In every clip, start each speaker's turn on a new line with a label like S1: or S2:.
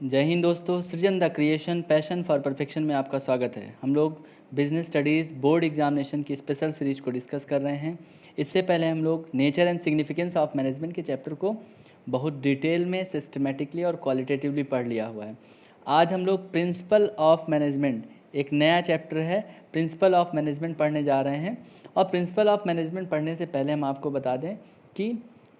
S1: जय हिंद दोस्तों। सृजन the creation passion for perfection में आपका स्वागत है। हम लोग बिजनेस स्टडीज़ बोर्ड एग्जामिनेशन की स्पेशल सीरीज को डिस्कस कर रहे हैं। इससे पहले हम लोग nature and significance of management के चैप्टर को बहुत डिटेल में सिस्टमेटिकली और क्वालिटेटिवली पढ़ लिया हुआ है। आज हम लोग प्रिंसिपल ऑफ मैनेजमेंट, एक नया चैप्टर है प्रिंसिपल ऑफ मैनेजमेंट, पढ़ने जा रहे हैं। और प्रिंसिपल ऑफ मैनेजमेंट पढ़ने से पहले हम आपको बता दें कि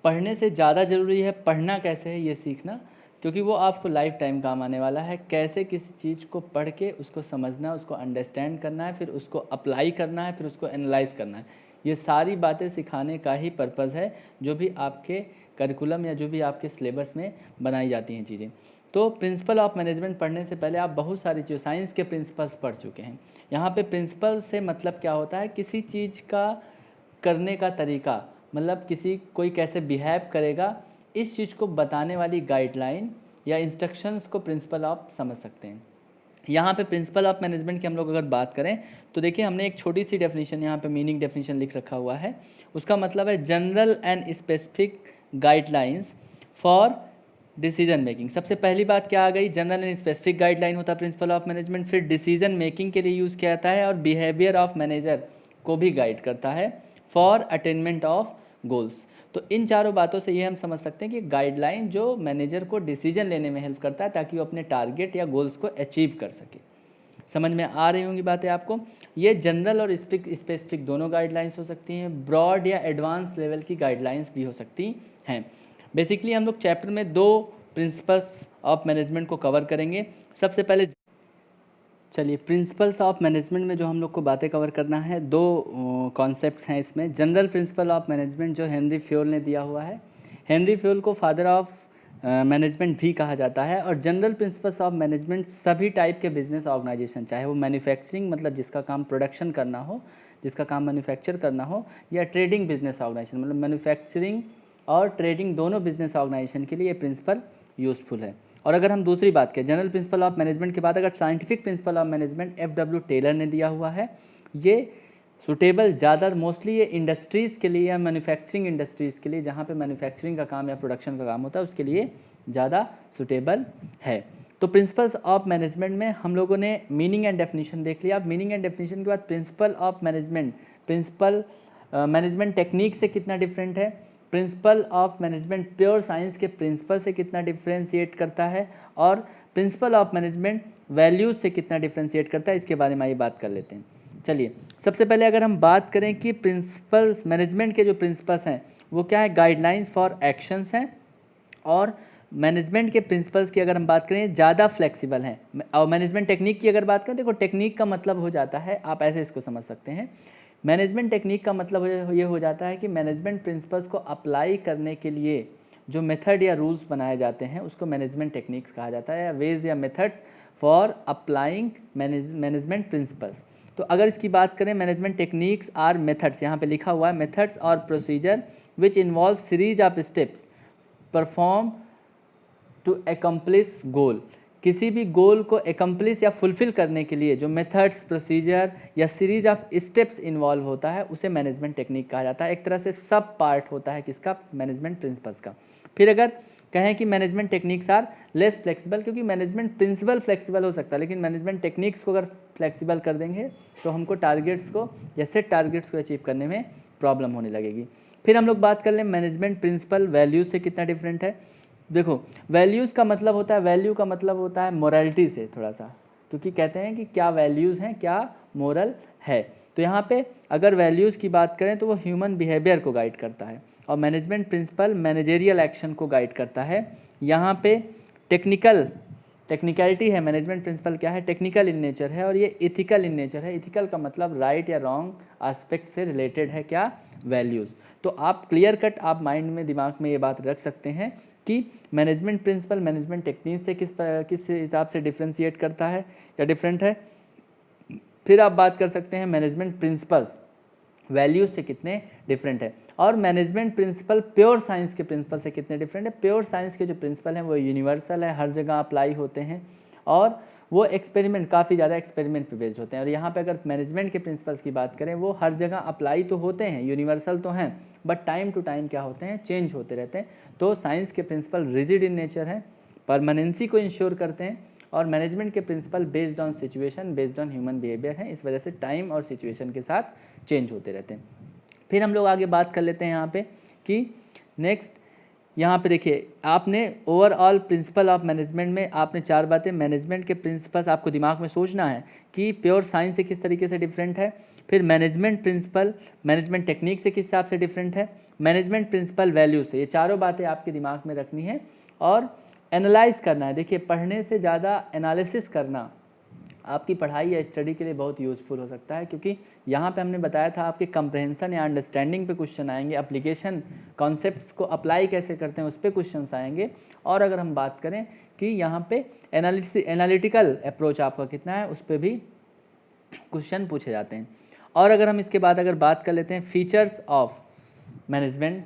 S1: पढ़ने से ज़्यादा ज़रूरी है पढ़ना कैसे है ये सीखना, क्योंकि वो आपको लाइफ टाइम काम आने वाला है। कैसे किसी चीज़ को पढ़ के उसको समझना, उसको अंडरस्टैंड करना है, फिर उसको अप्लाई करना है, फिर उसको एनालाइज करना है, ये सारी बातें सिखाने का ही पर्पज़ है जो भी आपके करिकुलम या जो भी आपके सिलेबस में बनाई जाती हैं चीज़ें। तो प्रिंसिपल ऑफ मैनेजमेंट पढ़ने से पहले आप बहुत सारी चीज़ साइंस के प्रिंसिपल्स पढ़ चुके हैं। यहाँ पे प्रिंसिपल से मतलब क्या होता है, किसी चीज़ का करने का तरीका, मतलब कोई कैसे बिहेव करेगा, इस चीज़ को बताने वाली गाइडलाइन या इंस्ट्रक्शंस को प्रिंसिपल आप समझ सकते हैं। यहाँ पे प्रिंसिपल ऑफ मैनेजमेंट की हम लोग अगर बात करें तो देखिए, हमने एक छोटी सी डेफिनेशन यहाँ पे मीनिंग डेफिनेशन लिख रखा हुआ है। उसका मतलब है general and specific guidelines for decision making. सबसे पहली बात क्या आ गई, जनरल एंड स्पेसिफिक गाइडलाइन होता है प्रिंसिपल ऑफ मैनेजमेंट। फिर डिसीजन मेकिंग के लिए यूज़ किया जाता है और बिहेवियर ऑफ मैनेजर को भी गाइड करता है फॉर अटेनमेंट ऑफ गोल्स। तो इन चारों बातों से ये हम समझ सकते हैं कि गाइडलाइन जो मैनेजर को डिसीजन लेने में हेल्प करता है ताकि वो अपने टारगेट या गोल्स को अचीव कर सके। समझ में आ रही होंगी बातें आपको। ये जनरल और स्पेसिफिक दोनों गाइडलाइंस हो सकती हैं, ब्रॉड या एडवांस लेवल की गाइडलाइंस भी हो सकती हैं। बेसिकली हम लोग चैप्टर में दो प्रिंसिपल्स ऑफ मैनेजमेंट को कवर करेंगे। सबसे पहले चलिए, प्रिंसिपल्स ऑफ मैनेजमेंट में जो हम लोग को बातें कवर करना है, दो कॉन्सेप्ट्स हैं इसमें। जनरल प्रिंसिपल ऑफ मैनेजमेंट जो हेनरी फ्योल ने दिया हुआ है, हेनरी फ्योल को फादर ऑफ मैनेजमेंट भी कहा जाता है। और जनरल प्रिंसिपल्स ऑफ मैनेजमेंट सभी टाइप के बिजनेस ऑर्गेनाइजेशन, चाहे वो मैन्युफैक्चरिंग मतलब जिसका काम प्रोडक्शन करना हो, जिसका काम मैन्युफैक्चर करना हो, या ट्रेडिंग बिजनेस ऑर्गेनाइजेशन मतलब मैन्युफैक्चरिंग और ट्रेडिंग दोनों बिजनेस ऑर्गेनाइजेशन के लिए ये प्रिंसिपल यूज़फुल है। और अगर हम दूसरी बात करें जनरल प्रिंसिपल ऑफ मैनेजमेंट के बाद, अगर scientific principle of management FW Taylor ने दिया हुआ है, ये सुटेबल ज़्यादा मोस्टली ये इंडस्ट्रीज़ के लिए या मैन्युफैक्चरिंग इंडस्ट्रीज़ के लिए, जहाँ पे मैन्युफैक्चरिंग का काम या प्रोडक्शन का काम होता है, उसके लिए ज़्यादा सुटेबल है। तो प्रिंसिपल्स ऑफ मैनेजमेंट में हम लोगों ने मीनिंग एंड डेफिनेशन देख लिया। अब मीनिंग एंड डेफिनेशन के बाद principle of management, principle management technique से कितना डिफरेंट है, principle of management pure science के प्रिंसिपल से कितना डिफ्रेंशिएट करता है, और प्रिंसिपल ऑफ मैनेजमेंट वैल्यूज से कितना डिफ्रेंशिएट करता है, इसके बारे में आइए बात कर लेते हैं। चलिए, सबसे पहले अगर हम बात करें कि प्रिंसिपल्स मैनेजमेंट के जो प्रिंसिपल्स हैं वो क्या है, गाइडलाइंस फॉर एक्शंस हैं। और मैनेजमेंट के प्रिंसिपल्स की अगर हम बात करें ज़्यादा फ्लेक्सिबल हैं। और मैनेजमेंट टेक्निक की अगर बात करें, देखो टेक्निक का मतलब हो जाता है, आप ऐसे इसको समझ सकते हैं, मैनेजमेंट टेक्निक का मतलब ये हो जाता है कि मैनेजमेंट प्रिंसिपल्स को अप्लाई करने के लिए जो मेथड या रूल्स बनाए जाते हैं उसको मैनेजमेंट टेक्निक्स कहा जाता है, या वेज या methods for applying management principles. तो अगर इसकी बात करें, मैनेजमेंट टेक्निक्स आर मेथड्स, यहाँ पे लिखा हुआ है मेथड्स और procedure which involve series of steps perform to accomplish goal. किसी भी गोल को एकम्प्लिश या फुलफिल करने के लिए जो मेथड्स, प्रोसीजर या सीरीज ऑफ स्टेप्स इन्वॉल्व होता है उसे मैनेजमेंट टेक्निक कहा जाता है। एक तरह से सब पार्ट होता है किसका, मैनेजमेंट प्रिंसिपल्स का। फिर अगर कहें कि management techniques are less flexible, क्योंकि मैनेजमेंट प्रिंसिपल फ्लेक्सिबल हो सकता है, लेकिन मैनेजमेंट टेक्निक्स को अगर फ्लेक्सिबल कर देंगे तो हमको टारगेट्स को या सेट टारगेट्स को अचीव करने में प्रॉब्लम होने लगेगी। फिर हम लोग बात कर लें मैनेजमेंट प्रिंसिपल वैल्यूज से कितना डिफरेंट है। देखो, वैल्यूज़ का मतलब होता है, वैल्यू का मतलब होता है मोरालिटी से थोड़ा सा, क्योंकि कहते हैं कि क्या वैल्यूज़ हैं, क्या मोरल है। तो यहाँ पे अगर वैल्यूज़ की बात करें तो वो ह्यूमन बिहेवियर को गाइड करता है, और मैनेजमेंट प्रिंसिपल मैनेजेरियल एक्शन को गाइड करता है। यहाँ पे टेक्निकलिटी है, मैनेजमेंट प्रिंसिपल क्या है, टेक्निकल इन नेचर है, और ये इथिकल इन नेचर है। इथिकल का मतलब राइट या रॉन्ग एस्पेक्ट से रिलेटेड है क्या, वैल्यूज़। तो आप क्लियर कट आप माइंड में, दिमाग में ये बात रख सकते हैं कि मैनेजमेंट प्रिंसिपल मैनेजमेंट टेक्निक से किस हिसाब से डिफ्रेंशिएट करता है या डिफरेंट है। फिर आप बात कर सकते हैं मैनेजमेंट प्रिंसिपल्स वैल्यूज से कितने डिफरेंट है, और मैनेजमेंट प्रिंसिपल प्योर साइंस के प्रिंसिपल से कितने डिफरेंट है। प्योर साइंस के जो प्रिंसिपल हैं वो यूनिवर्सल है, हर जगह अप्लाई होते हैं, और वो एक्सपेरिमेंट, काफ़ी ज़्यादा एक्सपेरिमेंट पे बेस्ड होते हैं। और यहाँ पे अगर मैनेजमेंट के प्रिंसिपल्स की बात करें, वो हर जगह अप्लाई तो होते हैं, यूनिवर्सल तो हैं, बट टाइम टू टाइम क्या होते हैं, चेंज होते रहते हैं। तो साइंस के प्रिंसिपल रिजिड इन नेचर है, परमानेंसी को इंश्योर करते हैं, और मैनेजमेंट के principle based on situation, based on human behaviour हैं। इस वजह से टाइम और सिचुएशन के साथ चेंज होते रहते हैं। फिर हम लोग आगे बात कर लेते हैं यहाँ पे कि नेक्स्ट यहाँ पे देखिए, आपने ओवरऑल प्रिंसिपल ऑफ मैनेजमेंट में आपने 4 बातें, मैनेजमेंट के प्रिंसिपल्स आपको दिमाग में सोचना है कि प्योर साइंस से किस तरीके से डिफरेंट है, फिर मैनेजमेंट प्रिंसिपल मैनेजमेंट टेक्निक से किस हिसाब से डिफरेंट है, मैनेजमेंट प्रिंसिपल वैल्यू से। ये चारों बातें आपके दिमाग में रखनी है और एनालाइज करना है। देखिए, पढ़ने से ज़्यादा एनालिसिस करना आपकी पढ़ाई या स्टडी के लिए बहुत यूज़फुल हो सकता है, क्योंकि यहाँ पे हमने बताया था आपके कंप्रहेंशन या अंडरस्टैंडिंग पे क्वेश्चन आएंगे, एप्लीकेशन कॉन्सेप्ट्स को अप्लाई कैसे करते हैं उस पर क्वेश्चंस आएंगे, और अगर हम बात करें कि यहाँ पे एनालिटिकल अप्रोच आपका कितना है उस पर भी क्वेश्चन पूछे जाते हैं। और अगर हम इसके बाद अगर बात कर लेते हैं features of management,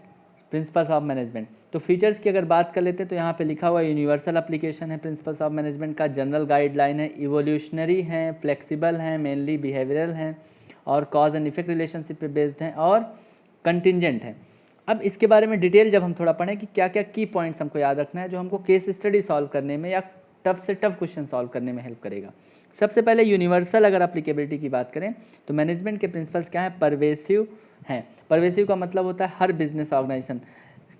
S1: principles of management, तो फीचर्स की अगर बात कर लेते हैं तो यहाँ पे लिखा हुआ यूनिवर्सल एप्लीकेशन है प्रिंसिपल्स ऑफ मैनेजमेंट का, जनरल गाइडलाइन है, इवोल्यूशनरी है, फ्लेक्सिबल हैं, मेनली बिहेवियरल हैं, और कॉज एंड इफेक्ट रिलेशनशिप पे बेस्ड हैं, और कंटिंजेंट है। अब इसके बारे में डिटेल जब हम थोड़ा पढ़ें कि क्या क्या की पॉइंट्स हमको याद रखना है जो हमको केस स्टडी सॉल्व करने में या टफ से टफ क्वेश्चन सॉल्व करने में हेल्प करेगा। सबसे पहले यूनिवर्सल अगर एप्लीकेबिलिटी की बात करें तो मैनेजमेंट के प्रिंसिपल्स क्या हैं, परवेसिव हैं। परवेसिव का मतलब होता है हर बिजनेस ऑर्गेनाइजेशन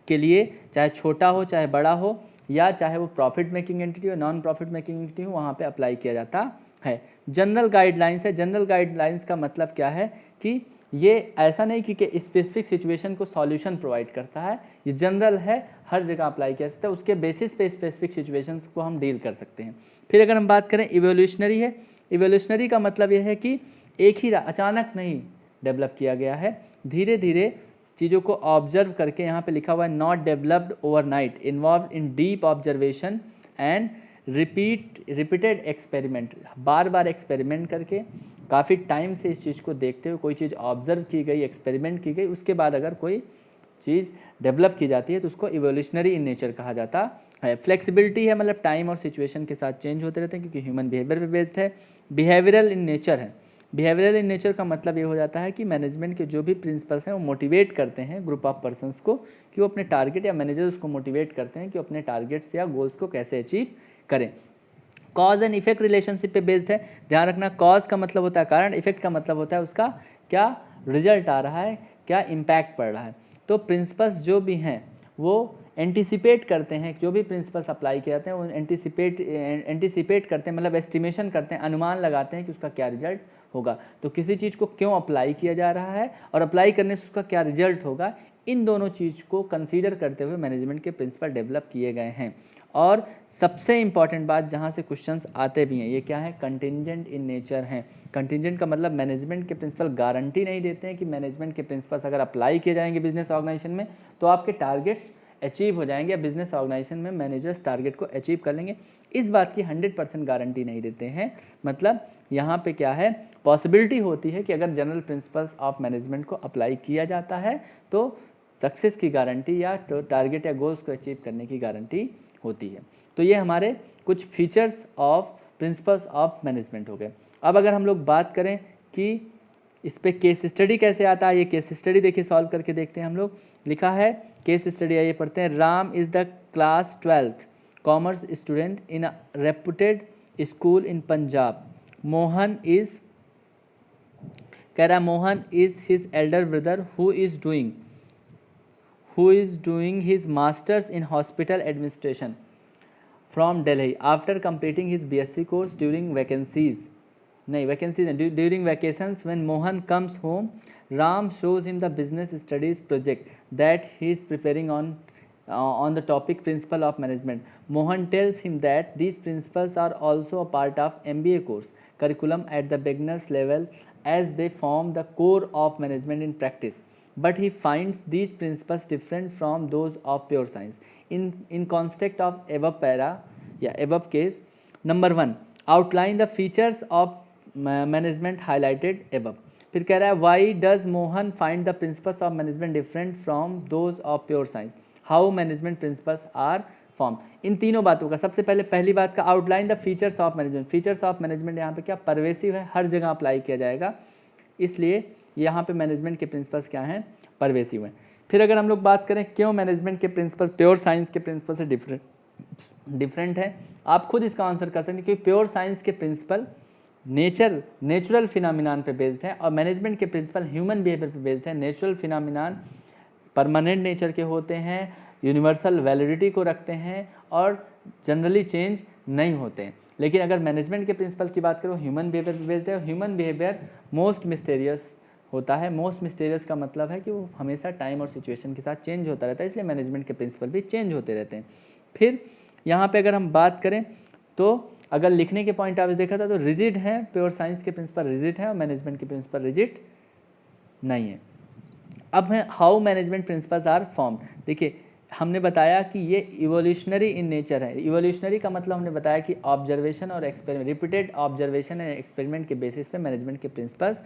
S1: के लिए, चाहे छोटा हो चाहे बड़ा हो, या चाहे वो प्रॉफिट मेकिंग एंटिटी हो नॉन प्रॉफिट मेकिंग एंटिटी हो, वहाँ पे अप्लाई किया जाता है। जनरल गाइडलाइंस है। जनरल गाइडलाइंस का मतलब क्या है कि ये ऐसा नहीं कि स्पेसिफिक सिचुएशन को सॉल्यूशन प्रोवाइड करता है, ये जनरल है, हर जगह अप्लाई किया सकता है, उसके बेसिस पे स्पेसिफिक सिचुएशंस को हम डील कर सकते हैं। फिर अगर हम बात करें इवोल्यूशनरी है। इवोल्यूशनरी का मतलब यह है कि एक ही अचानक नहीं डेवलप किया गया है, धीरे धीरे चीज़ों को ऑब्जर्व करके, यहाँ पे लिखा हुआ है not developed overnight, involve in deep observation and repeated experiment. Bar bar experiment करके काफ़ी टाइम से इस चीज़ को देखते हुए कोई चीज़ ऑब्जर्व की गई, एक्सपेरिमेंट की गई, उसके बाद अगर कोई चीज़ डेवलप की जाती है तो उसको इवोल्यूशनरी इन नेचर कहा जाता है। फ्लेक्सिबिलिटी है, मतलब टाइम और सिचुएशन के साथ चेंज होते रहते हैं क्योंकि ह्यूमन बिहेवियर पे बेस्ड है। बिहेवियरल इन नेचर है। बिहेवियरल इन नेचर का मतलब ये हो जाता है कि मैनेजमेंट के जो भी प्रिंसिपल्स हैं वो मोटिवेट करते हैं ग्रुप ऑफ पर्सन्स को कि वो अपने टारगेट, या मैनेजर्स को मोटिवेट करते हैं कि अपने टारगेट्स या गोल्स को कैसे अचीव करें। कॉज एंड इफेक्ट रिलेशनशिप पे बेस्ड है। ध्यान रखना, कॉज का मतलब होता है कारण, इफेक्ट का मतलब होता है उसका क्या रिजल्ट आ रहा है, क्या इम्पैक्ट पड़ रहा है। तो प्रिंसिपल्स जो भी हैं वो एंटिसिपेट करते हैं, जो भी प्रिंसिपल्स अप्लाई किए जाते हैं वो एंटिसिपेट करते हैं, मतलब एस्टिमेशन करते हैं, अनुमान लगाते हैं कि उसका क्या रिजल्ट होगा। तो किसी चीज़ को क्यों अप्लाई किया जा रहा है और अप्लाई करने से उसका क्या रिजल्ट होगा, इन दोनों चीज़ को कंसीडर करते हुए मैनेजमेंट के प्रिंसिपल डेवलप किए गए हैं। और सबसे इंपॉर्टेंट बात जहाँ से क्वेश्चंस आते भी हैं, ये क्या है, कंटिंजेंट इन नेचर हैं। कंटिंजेंट का मतलब मैनेजमेंट के प्रिंसिपल गारंटी नहीं देते हैं कि मैनेजमेंट के प्रिंसिपल्स अगर अप्लाई किए जाएंगे बिजनेस ऑर्गेनाइजेशन में तो आपके टारगेट्स अचीव हो जाएंगे, या बिजनेस ऑर्गेनाइजेशन में मैनेजर्स टारगेट को अचीव कर लेंगे। इस बात की 100% गारंटी नहीं देते हैं। मतलब यहाँ पे क्या है, पॉसिबिलिटी होती है कि अगर जनरल प्रिंसिपल्स ऑफ मैनेजमेंट को अप्लाई किया जाता है तो सक्सेस की गारंटी या टारगेट या गोल्स को अचीव करने की गारंटी होती है। तो ये हमारे कुछ features of principles of management हो गए। अब अगर हम लोग बात करें कि इस पे केस स्टडी कैसे आता है, ये केस स्टडी देखिए सॉल्व करके देखते हैं हम लोग। लिखा है केस स्टडी, आइए पढ़ते हैं। Ram is the class 12th commerce student in a reputed school in Punjab. Mohan is, कह रहा Mohan is his Elder brother who is doing his masters in hospital administration from Delhi after completing his BSc course during vacations when Mohan comes home, Ram shows him the business studies project that he is preparing on the topic principle of management. Mohan tells him that these principles are also a part of MBA course curriculum at the beginners level as they form the core of management in practice. But he finds these principles different from those of pure science. In context of above case, number 1, outline the features of management highlighted above. फिर कह रहा है why does Mohan find the principles of management different from those of pure science? How management principles are formed? इन तीनों बातों का सबसे पहले पहली बात का outline the features of management. Features of management यहाँ पे क्या परवेसिव है, हर जगह अप्लाई किया जाएगा, इसलिए यहाँ पे मैनेजमेंट के प्रिंसिपल्स क्या हैं, परवेसिव हैं। फिर अगर हम लोग बात करें क्यों मैनेजमेंट के प्रिंसिपल्स प्योर साइंस के प्रिंसिपल से डिफरेंट डिफरेंट है। आप खुद इसका आंसर कर सकते हैं, क्योंकि प्योर साइंस के प्रिंसिपल नेचुरल फिनोमिनान पे बेस्ड है और मैनेजमेंट के प्रिंसिपल ह्यूमन बिहेवियर पे बेस्ड है। नेचुरल फिनोमिनान परमानेंट नेचर के होते हैं, यूनिवर्सल वैलिडिटी को रखते हैं और जनरली चेंज नहीं होते हैं। लेकिन अगर मैनेजमेंट के प्रिंसिपल की बात करो, ह्यूमन बिहेवियर पे बेस्ड है। ह्यूमन बिहेवियर मोस्ट मिस्टेरियस होता है। मोस्ट मिस्टेरियस का मतलब है कि वो हमेशा टाइम और सिचुएशन के साथ चेंज होता रहता है, इसलिए मैनेजमेंट के प्रिंसिपल भी चेंज होते रहते हैं। फिर यहाँ पे अगर हम बात करें तो अगर लिखने के पॉइंट ऑफ व्यू देखा था तो रिजिड है, प्योर साइंस के प्रिंसिपल रिजिड है और मैनेजमेंट के प्रिंसिपल रिजिड नहीं है। अब है how management principles are formed. देखिए हमने बताया कि ये इवोल्यूशनरी इन नेचर है। इवोल्यूशनरी का मतलब हमने बताया कि ऑब्जर्वेशन और experiment, repeated observation and experiment के बेसिस पे मैनेजमेंट के प्रिंसिपल्स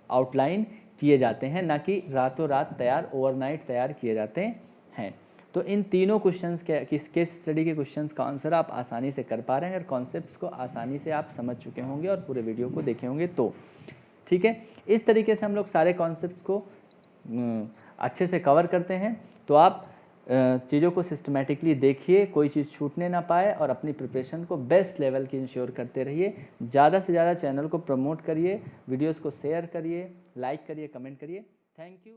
S1: आउटलाइन किए जाते हैं, ना कि रातों रात तैयार ओवरनाइट तैयार किए जाते हैं। तो इन तीनों क्वेश्चंस के केस स्टडी के क्वेश्चंस का आंसर आप आसानी से कर पा रहे हैं अगर कॉन्सेप्ट्स को आसानी से आप समझ चुके होंगे और पूरे वीडियो को देखे होंगे तो। ठीक है, इस तरीके से हम लोग सारे कॉन्सेप्ट्स को अच्छे से कवर करते हैं। तो आप चीज़ों को सिस्टमेटिकली देखिए, कोई चीज़ छूटने ना पाए और अपनी प्रिपरेशन को बेस्ट लेवल की इंश्योर करते रहिए। ज़्यादा से ज़्यादा चैनल को प्रमोट करिए, वीडियोस को शेयर करिए, लाइक करिए, कमेंट करिए। Thank you.